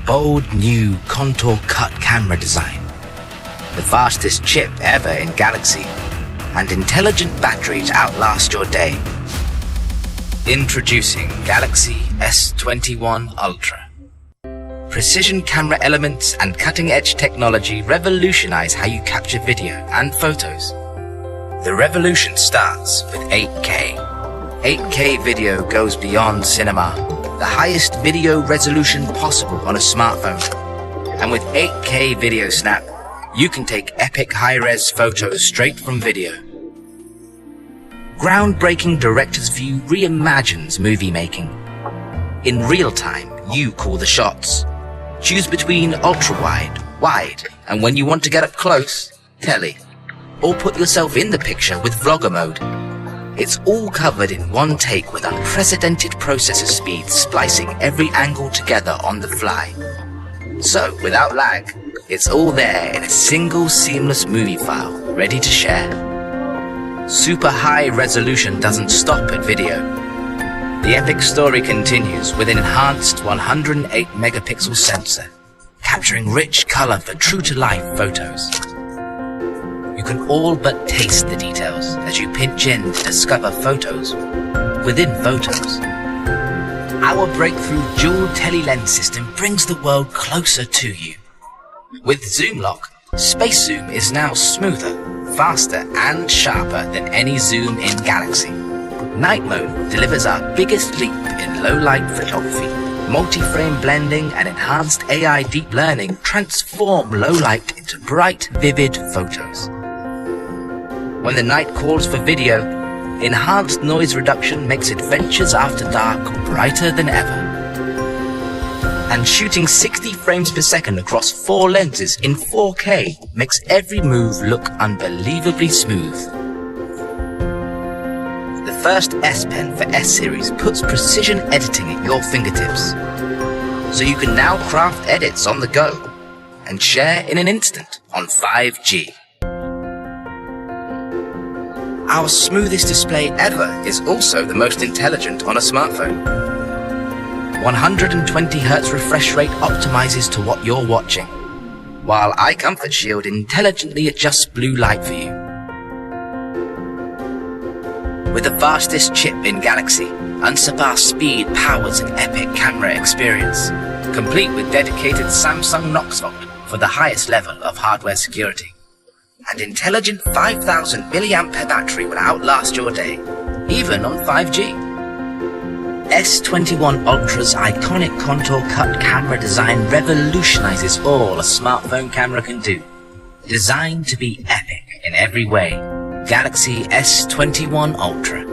bold new contour cut camera design, the fastest chip ever in Galaxy, and intelligent battery to outlast your day. Introducing Galaxy S21 Ultra. Precision camera elements and cutting-edge technology revolutionize how you capture video and photos. The revolution starts with 8K. 8K video goes beyond cinema, the highest video resolution possible on a smartphone. And with 8K Video Snap, you can take epic high-res photos straight from video. Groundbreaking director's view reimagines movie making. In real time, you call the shots. Choose between ultra-wide, wide, and when you want to get up close, tele. Or put yourself in the picture with vlogger mode. It's all covered in one take with unprecedented processor speed, splicing every angle together on the fly. So, without lag, it's all there in a single seamless movie file, ready to share. Super high resolution doesn't stop at video. The epic story continues with an enhanced 108 megapixel sensor, capturing rich color for true-to-life photos. You can all but taste the details as you pinch in to discover photos within photos. Our breakthrough dual tele-lens system brings the world closer to you. With Zoom Lock, Space Zoom is now smoother, faster and sharper than any zoom in Galaxy. Night Mode delivers our biggest leap in low-light photography. Multi-frame blending and enhanced AI deep learning transform low light into bright, vivid photos. When the night calls for video, enhanced noise reduction makes adventures after dark brighter than ever. And shooting 60 frames per second across 4 lenses in 4K makes every move look unbelievably smooth. The first S Pen for S Series puts precision editing at your fingertips, so you can now craft edits on the go and share in an instant on 5G. Our smoothest display ever is also the most intelligent on a smartphone. 120Hz refresh rate optimizes to what you're watching, while Eye Comfort Shield intelligently adjusts blue light for you. With the fastest chip in Galaxy, unsurpassed speed powers an epic camera experience, complete with dedicated Samsung Knox Vault for the highest level of hardware security. An intelligent 5000 mAh battery will outlast your day, even on 5G. S21 Ultra's iconic contour cut camera design revolutionizes all a smartphone camera can do. Designed to be epic in every way, Galaxy S21 Ultra.